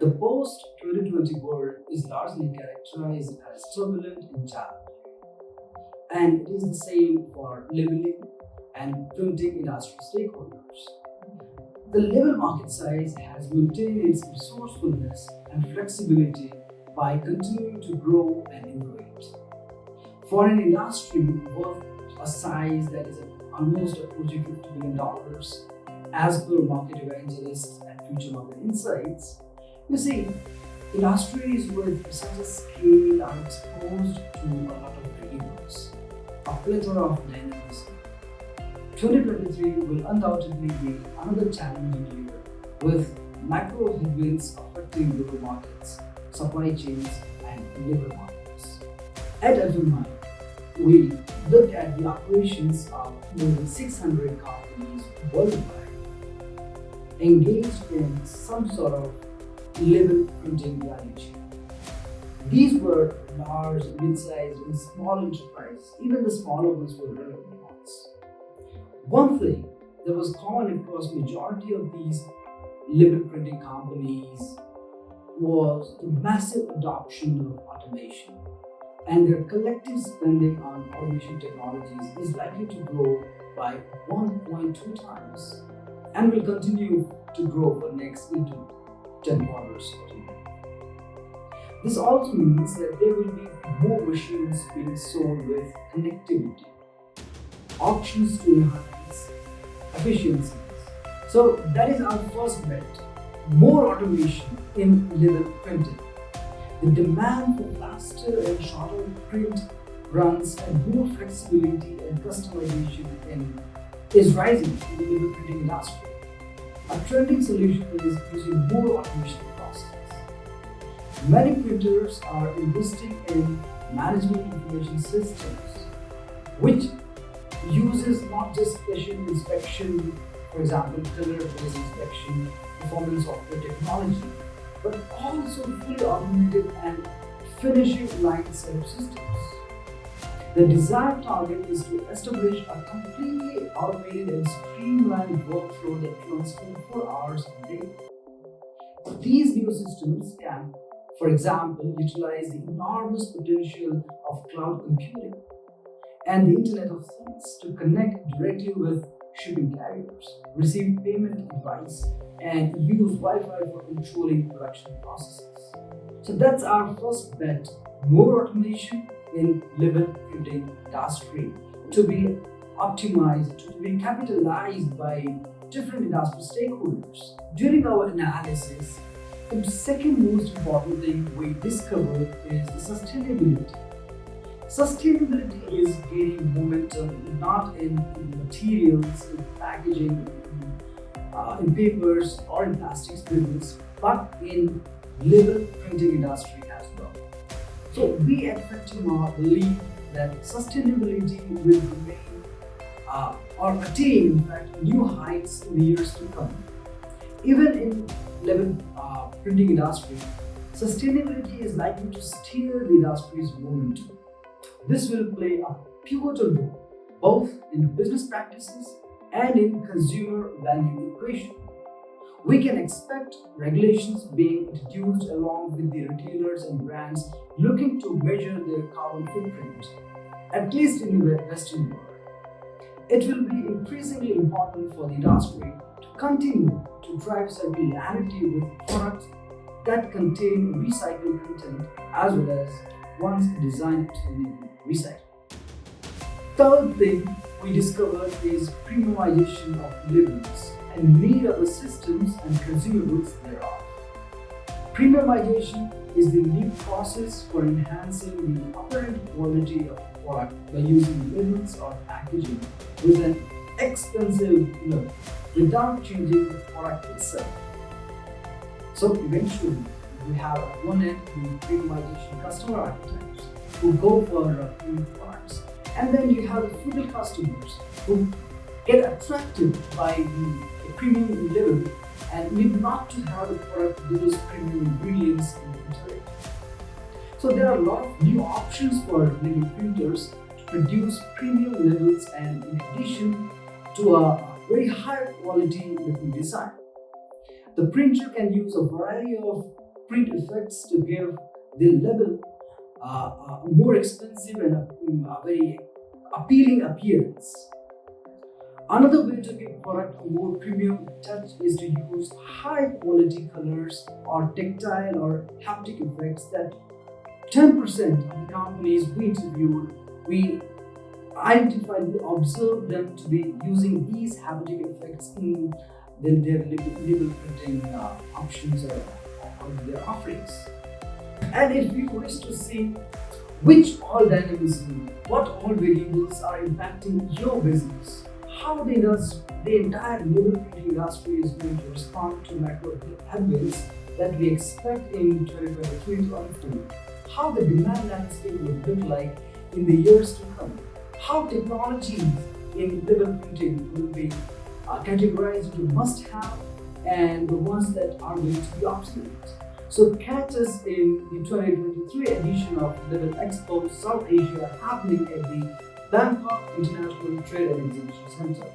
The post-2020 world is largely characterized as turbulent and challenging, and it is the same for labeling and printing industry stakeholders. The label market size has maintained its resourcefulness and flexibility by continuing to grow and innovate. For an industry worth a size that is almost approaching $50 billion, as per market evangelists and future market insights, you see, industries with such a scale are exposed to a lot of variables, a plethora of dynamism. 2023 will undoubtedly be another challenging year with macro headwinds affecting global markets, supply chains, and labor markets. At FMI, we looked at the operations of more than 600 companies worldwide engaged in some sort of label printing value chain. These were large, mid-sized, and small enterprises. Even the smaller ones were relevant ones. One thing that was common across majority of these label printing companies was the massive adoption of automation, and their collective spending on automation technologies is likely to grow by 1.2 times and will continue to grow for next 8 to 10 quarters or two. This also means that there will be more machines being sold with connectivity, options to enhance efficiencies. So that is our first bet, more automation in label printing. The demand for faster and shorter print runs and more flexibility and customization is rising in the label printing industry. A trending solution is using more automation processes. Many printers are investing in management information systems, which uses not just special inspection, for example, color-based inspection, performance of the technology, but also fully automated and finishing line set of systems. The desired target is to establish a completely automated and streamlined workflow that runs 24 hours a day. These new systems can, for example, utilize the enormous potential of cloud computing and the Internet of Things to connect directly with shipping carriers, receive payment advice, and use Wi-Fi for controlling production processes. So that's our first bet, more automation in label printing industry to be optimized, to be capitalized by different industry stakeholders. During our analysis, the second most important thing we discovered is the sustainability. Sustainability is gaining momentum not in materials, in packaging, in papers or in plastics business, but in label printing industry as well. So we at Fatima believe that sustainability will remain or attain, in fact, new heights in the years to come. Even in label printing industry, sustainability is likely to steer the industry's momentum. This will play a pivotal role both in business practices and in consumer value equation. We can expect regulations being introduced along with the retailers and brands looking to measure their carbon footprint, at least in the Western world. It will be increasingly important for the industry to continue to drive circularity with products that contain recycled content as well as ones designed to enable recycling. Third thing we discovered is premiumization of labels and need of the systems and consumables thereof. Premiumization is the new process for enhancing the apparent quality of a product by using labels or packaging with an expensive look without changing the product itself. So eventually, we have at one end the premiumization customer archetypes who go for premium products, and then you have the frugal customers who get attracted by the premium label and need not to have the product with those premium ingredients into it. So there are a lot of new options for label printers to produce premium labels, and in addition to a very high quality looking design. The printer can use a variety of print effects to give the label a more expensive and a very appealing appearance. Another way to give product a more premium touch is to use high quality colors or tactile or haptic effects that 10% of the companies we interviewed, we identified, we observed them to be using these haptic effects in their label printing options or their offerings. And if you wish to see which all dynamism, what all variables are impacting your business, how the entire label printing industry is going to respond to macro headwinds that we expect in 2023 to unfold, how the demand landscape will look like in the years to come, how technologies in label printing will be categorized into must-have and the ones that are going to be obsolete. So catch us in the 2023 edition of Label Expo South Asia happening at the Bangkok International Trade and Exhibition Center.